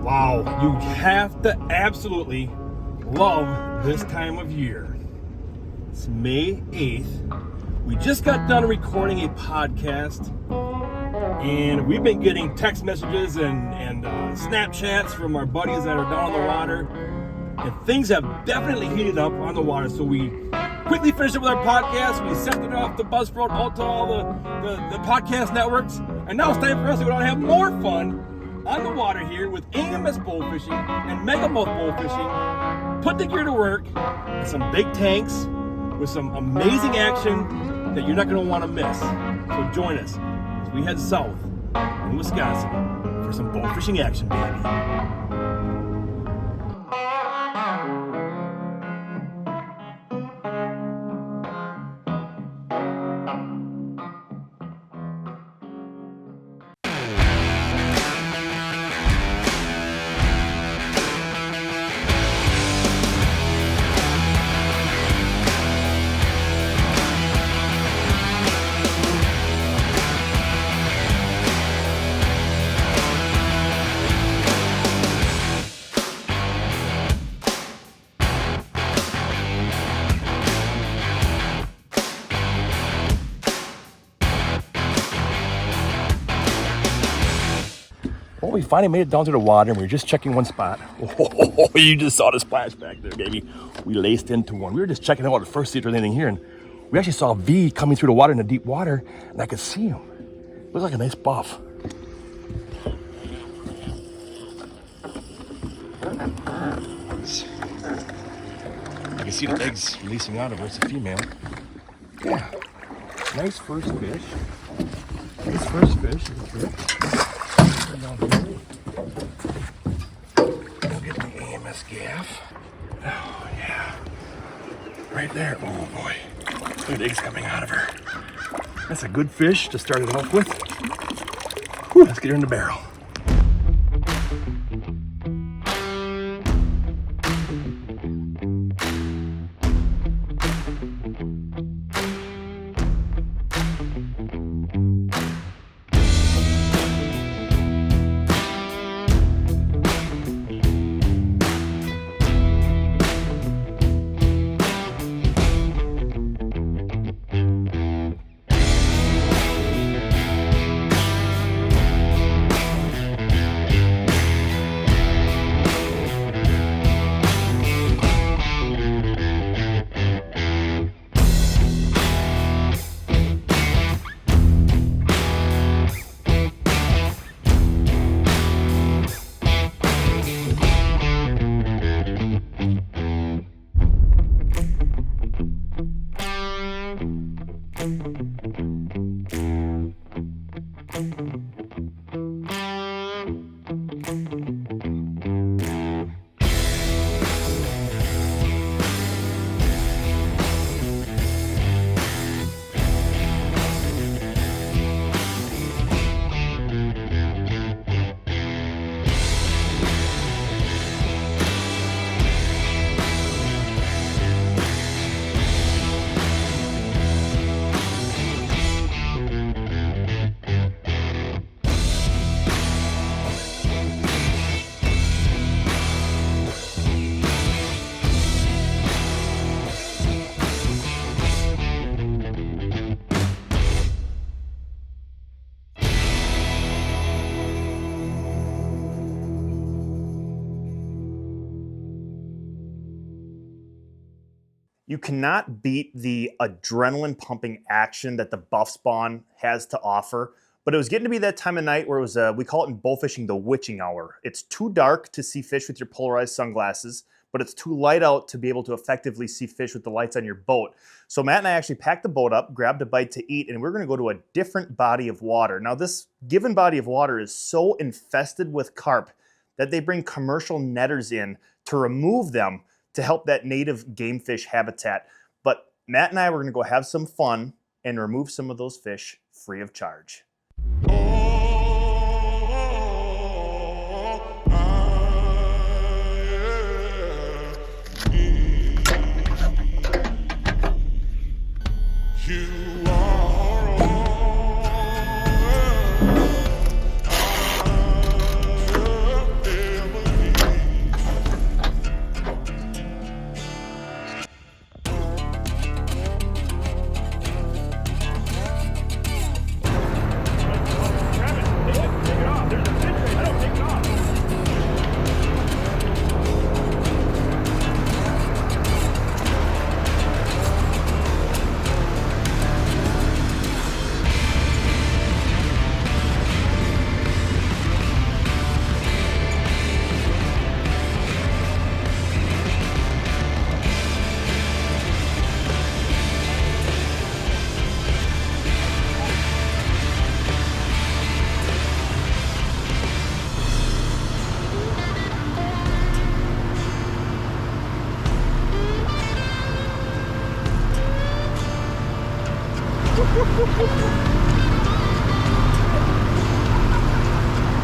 Wow, you have to absolutely love this time of year. It's May 8th. We just got done recording a podcast, and we've been getting text messages and Snapchats from our buddies that are down on the water, and things have definitely heated up on the water. So we quickly finished up with our podcast. We sent it off to Buzzsprout, out to all the podcast networks, and now it's time for us to go out and have more fun on the water here with AMS Bowfishing and Megamouth Bowfishing. Put the gear to work and some big tanks with some amazing action that you're not going to want to miss. So join us as we head south in Wisconsin for some bowfishing action, baby. Well, we finally made it down to the water, and we were just checking one spot. Oh, you just saw the splash back there, baby. We laced into one. We were just checking out at first, see if there's anything here, and we actually saw a V coming through the water in the deep water, and I could see him. It was like a nice buff. You can see the eggs releasing out of her. It's a female. Yeah. Nice first fish. Nice first fish. Down here. We'll get the AMS gaff. Oh, yeah. Right there. Oh, boy. Look at the eggs coming out of her. That's a good fish to start it off with. Whew, let's get her in the barrel. You cannot beat the adrenaline pumping action that the buff spawn has to offer. But it was getting to be that time of night where it was, we call it in bowfishing the witching hour. It's too dark to see fish with your polarized sunglasses, but it's too light out to be able to effectively see fish with the lights on your boat. So Matt and I actually packed the boat up, grabbed a bite to eat, and we're gonna go to a different body of water. Now this given body of water is so infested with carp that they bring commercial netters in to remove them to help that native game fish habitat. But Matt and I were gonna go have some fun and remove some of those fish free of charge. You are all I'll ever need.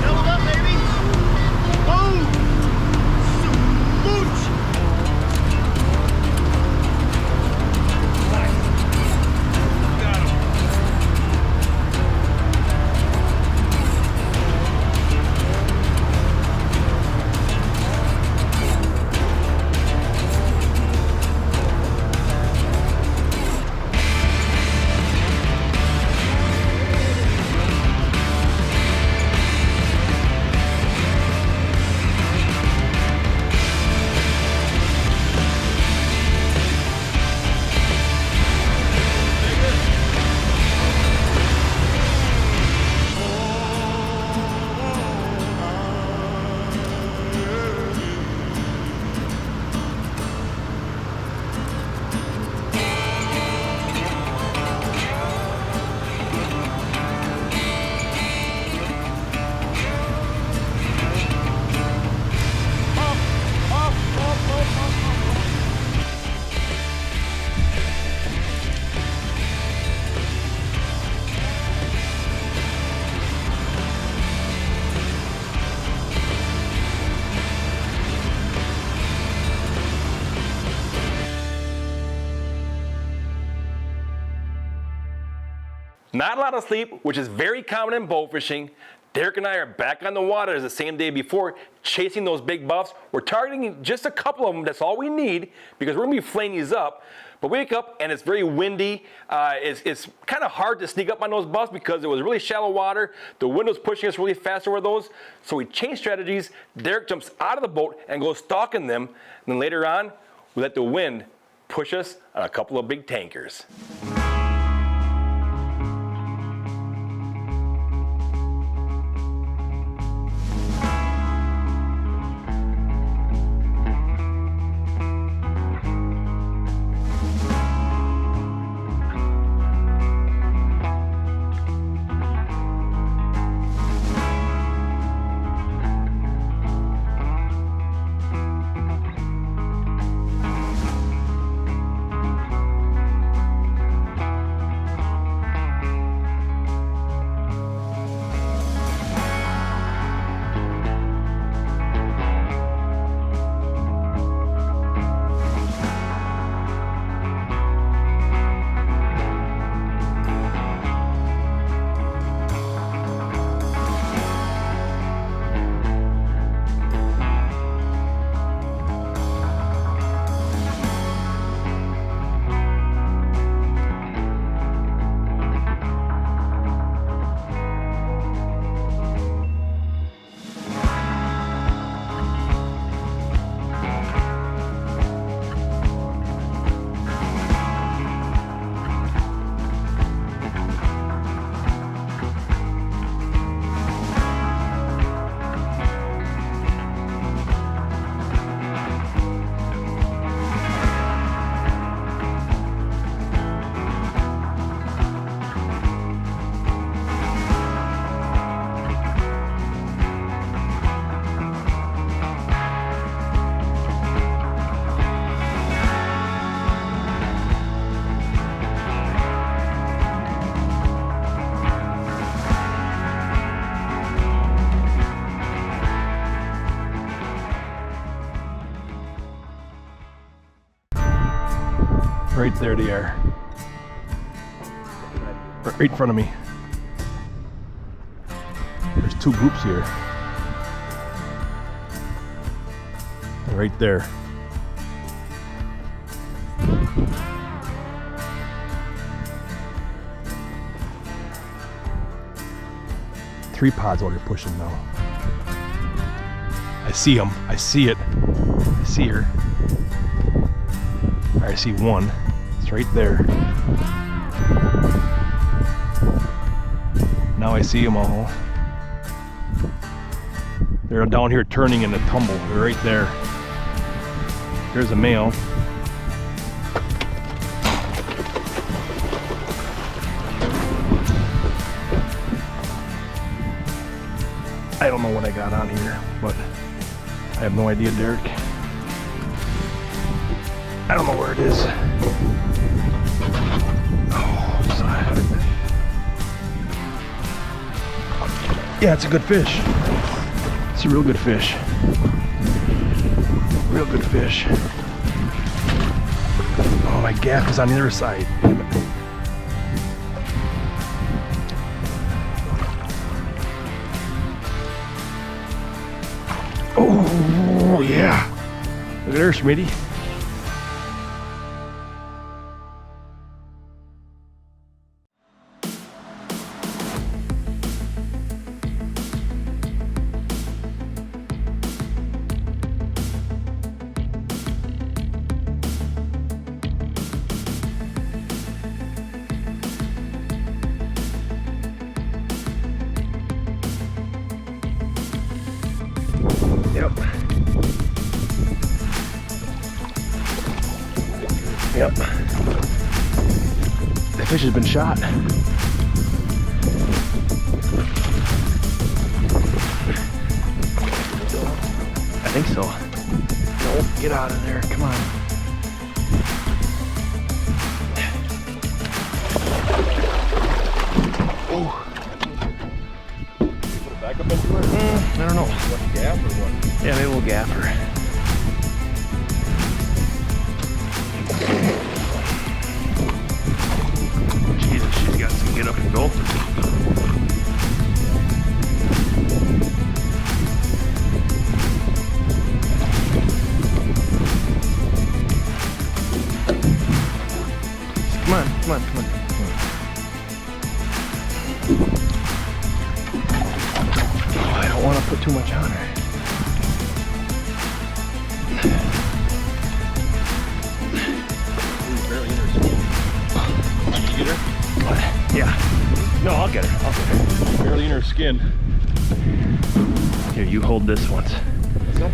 Double up, baby. Boom. Smooch. Not a lot of sleep, which is very common in bow fishing. Derrick and I are back on the water as the same day before, chasing those big buffs. We're targeting just a couple of them. That's all we need because we're gonna be filleting these up. But we wake up and it's very windy. It's kind of hard to sneak up on those buffs because it was really shallow water. The wind was pushing us really fast over those. So we changed strategies. Derrick jumps out of the boat and goes stalking them. And then later on, we let the wind push us on a couple of big tankers. Right there they are. right in front of me. There's two groups here. Right there. Three pods while you're pushing now. I see them. I see it. I see her. I see one. It's right there. Now I see them all. They're down here turning in the tumble. They're right there. There's a male. I don't know what I got on here, but I have no idea, Derrick. I don't know where it is. Oh, sorry. Yeah, it's a good fish. It's a real good fish. Real good fish. Oh, my gaff is on the other side. Damn it. Oh, yeah. Look at her, Schmitty. Yep. Yep. That fish has been shot. I think so. No, get out of there. Come on. Oh. Put it back up into her? I don't know. What, gaff or what? Yeah, maybe we'll gaff her. Jesus, she's got some get up and go. Come on, come on, come on. Oh, I don't want to put too much on her. Did you get her? What? Yeah. No, I'll get her. I'll get her. Barely in her skin. Here, you hold this once. So?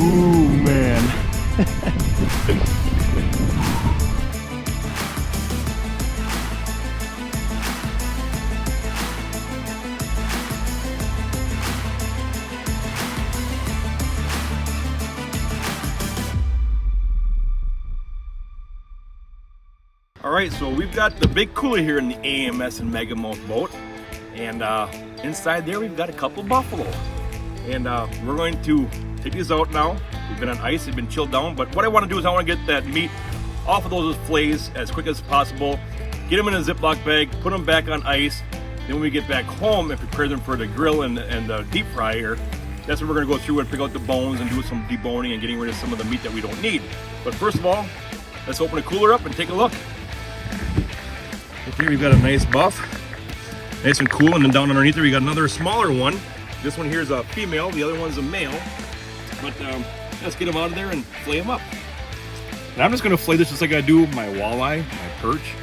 Ooh, man. All right, so we've got the big cooler here in the AMS and Megamouth boat, and inside there we've got a couple of buffalo, and we're going to take these out now. We've been on ice, they've been chilled down, but what I want to do is I want to get that meat off of those fillets as quick as possible, get them in a Ziploc bag, put them back on ice. Then when we get back home and prepare them for the grill and the deep fryer, that's when we're going to go through and pick out the bones and do some deboning and getting rid of some of the meat that we don't need. But first of all, let's open the cooler up and take a look. Here we've got a nice buff, nice and cool, and then down underneath there we got another smaller one. This one here is a female, the other one's a male. But let's get them out of there and flay them up. And I'm just going to flay this just like I do my walleye, my perch.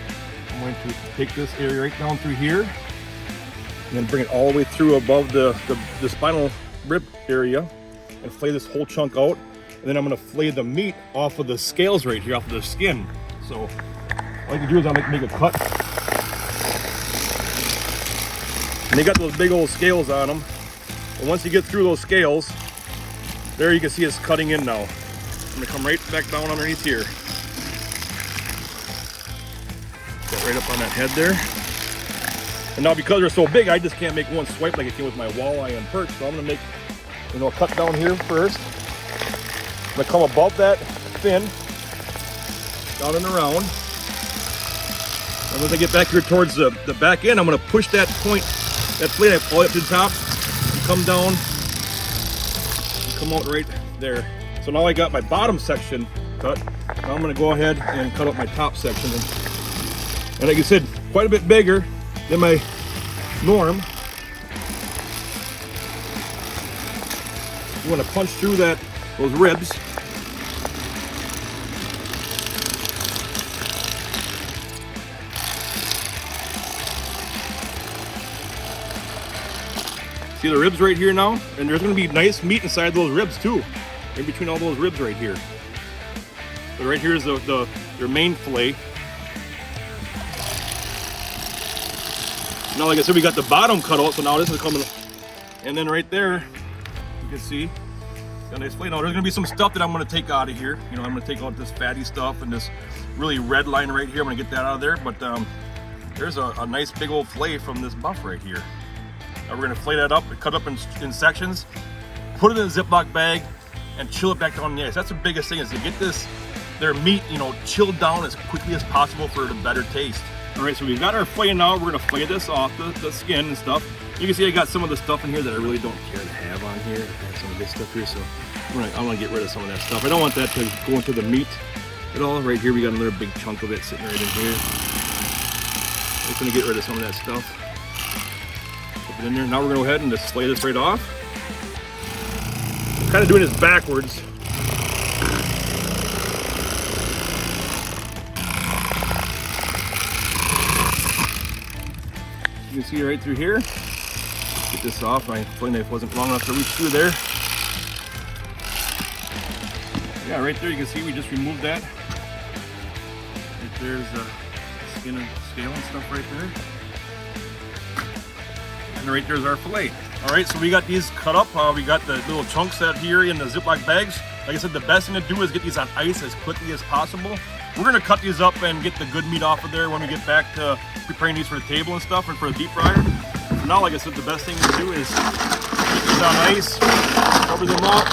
I'm going to take this area right down through here, and then bring it all the way through above the spinal rib area, and flay this whole chunk out. And then I'm going to flay the meat off of the scales right here, off of the skin. So all I can do is I'll make a cut And they got those big old scales on them. And once you get through those scales, there you can see it's cutting in now. I'm gonna come right back down underneath here. Get right up on that head there. And now because they're so big, I just can't make one swipe like I can with my walleye and perch. So I'm gonna make, a cut down here first. I'm gonna come above that fin, down and around. And once I get back here towards the back end, I'm gonna push that point, that fillet knife all the way up to the top, and come down, and come out right there. So now I got my bottom section cut. Now I'm gonna go ahead and cut up my top section. And like I said, quite a bit bigger than my norm. You want to punch through those ribs. See the ribs right here now? And there's going to be nice meat inside those ribs too, in between all those ribs right here. So right here is their main fillet. Now, like I said, we got the bottom cut out, so now this is coming. And then right there, you can see, got a nice fillet. Now there's gonna be some stuff that I'm gonna take out of here. I'm gonna take out this fatty stuff and this really red line right here. I'm gonna get that out of there. But there's a nice big old fillet from this buff right here. Now we're gonna fillet that up, cut up in sections, put it in a Ziploc bag, and chill it back down on the ice. That's the biggest thing, is to get their meat, chilled down as quickly as possible for the better taste. All right, so we've got our fillet now. We're gonna fillet this off the skin and stuff. You can see I got some of the stuff in here that I really don't care to have on here. I have some of this stuff here, so I want to get rid of some of that stuff. I don't want that to go into the meat at all. Right here, we got another big chunk of it sitting right in here. I'm just gonna get rid of some of that stuff. Put it in there. Now we're gonna go ahead and just fillet this right off. I'm kind of doing this backwards. You can see right through here. Get this off. My fillet knife wasn't long enough to reach through there. Yeah, right there you can see we just removed that. Right there's the skin and scale and stuff right there. And right there's our fillet. All right, so we got these cut up. We got the little chunks out here in the Ziploc bags. Like I said, the best thing to do is get these on ice as quickly as possible. We're gonna cut these up and get the good meat off of there when we get back to preparing these for the table and stuff and for the deep fryer. For now, like I said, the best thing to do is get these on ice, cover them up.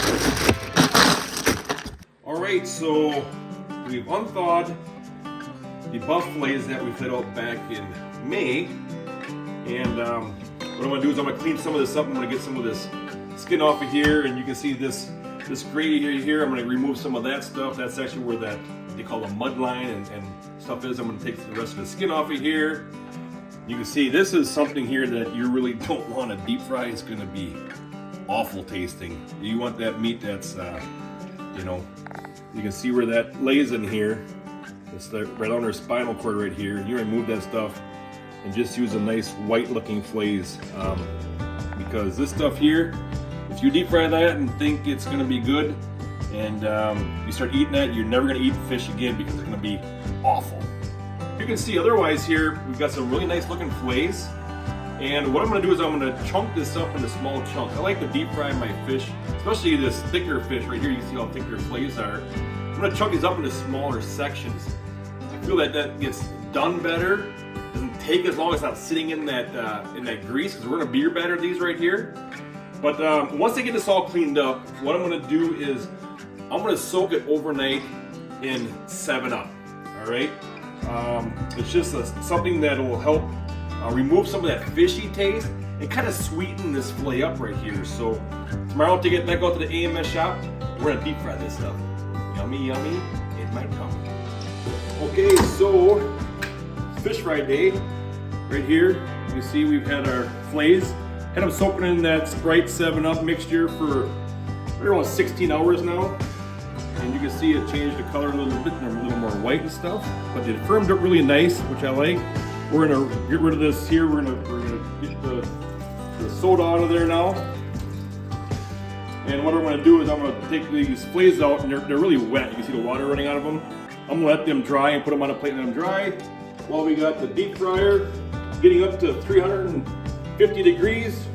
All right, so we've unthawed the buff fillets that we filled out back in May. And what I'm gonna do is I'm gonna clean some of this up. I'm gonna get some of this skin off of here, and you can see this gray here. I'm gonna remove some of that stuff. That's actually where that they call a mud line and stuff is. I'm gonna take the rest of the skin off of here. You can see this is something here that you really don't want to deep fry. It's gonna be awful tasting. You want that meat that's, you can see where that lays in here. It's right on their spinal cord right here. You remove that stuff and just use a nice white looking fillets, because this stuff here, if you deep fry that and think it's gonna be good, and you start eating that, you're never gonna eat fish again because it's gonna be awful. You can see otherwise here, we've got some really nice looking fillets. And what I'm gonna do is I'm gonna chunk this up into small chunks. I like to deep fry my fish, especially this thicker fish right here. You can see how thick their fillets are. I'm gonna chunk these up into smaller sections. I feel that gets done better. Doesn't take as long as not sitting in that grease, because we're gonna beer batter these right here. But once I get this all cleaned up, what I'm gonna do is I'm gonna soak it overnight in 7-Up, all right? It's just something that will help remove some of that fishy taste and kind of sweeten this fillet up right here. So tomorrow to get back out to the AMS shop, we're gonna deep fry this stuff. Yummy, yummy, it might come. Okay, so fish fry day, right here. You can see we've had our fillets. Had them soaking in that Sprite 7-Up mixture for right around 16 hours now. And you can see it changed the color a little bit, and a little more white and stuff. But it firmed up really nice, which I like. We're gonna get rid of this here. We're gonna get the soda out of there now. And what I'm gonna do is I'm gonna take these fillets out, and they're really wet. You can see the water running out of them. I'm gonna let them dry and put them on a plate and let them dry. While we got the deep fryer getting up to 300 50 degrees.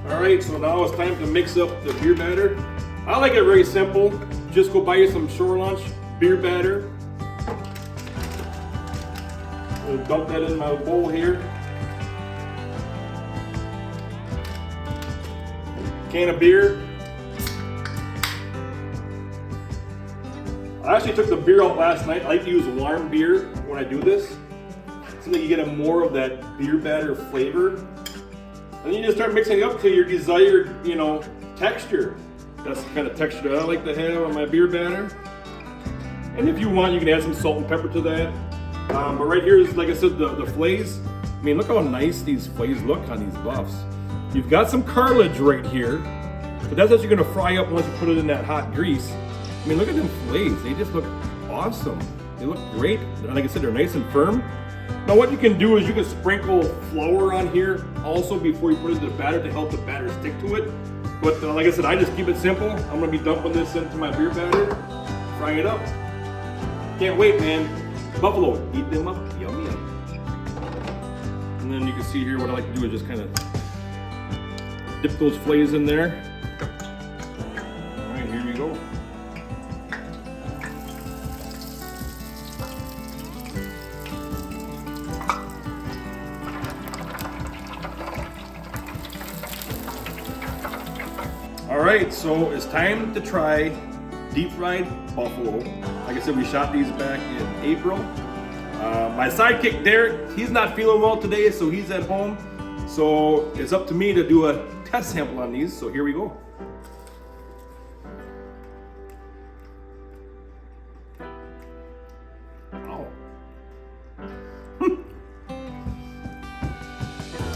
All right, so now it's time to mix up the beer batter. I like it very simple. Just go buy you some Shore Lunch beer batter. I'll dump that in my bowl here. Can of beer. I actually took the beer out last night. I like to use warm beer when I do this, so that you get more of that beer batter flavor. And then you just start mixing it up to your desired, texture. That's the kind of texture that I like to have on my beer batter. And if you want, you can add some salt and pepper to that. But right here is, like I said, the fillets. I mean, look how nice these fillets look on these buffs. You've got some cartilage right here, but that's actually gonna fry up once you put it in that hot grease. I mean, look at them fillets. They just look awesome. They look great. And like I said, they're nice and firm. Now what you can do is you can sprinkle flour on here also before you put it in the batter to help the batter stick to it. But like I said, I just keep it simple. I'm gonna be dumping this into my beer batter, frying it up. Can't wait, man. Buffalo, eat them up, yum yum. And then you can see here what I like to do is just kind of dip those fillets in there. All right, here we go. All right, so it's time to try deep fried buffalo. Like I said, we shot these back in April. My sidekick Derrick, he's not feeling well today, so he's at home. So it's up to me to do a test sample on these, so here we go. Wow.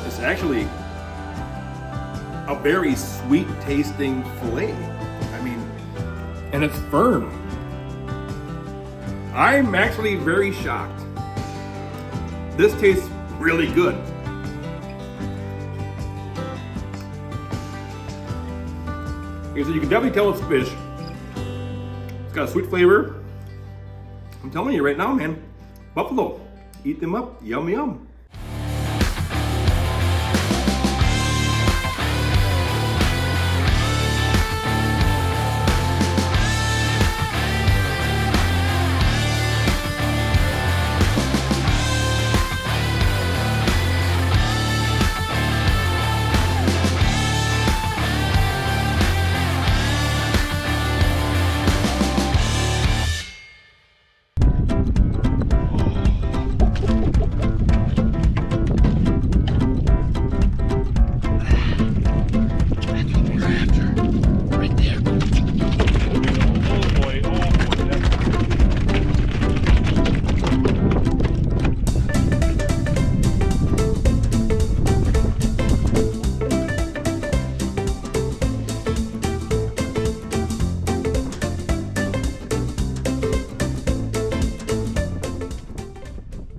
It's actually a very sweet tasting fillet. I mean, and it's firm. I'm actually very shocked. This tastes really good. Like I said, you can definitely tell it's fish. It's got a sweet flavor. I'm telling you right now, man. Buffalo, eat them up, yum yum.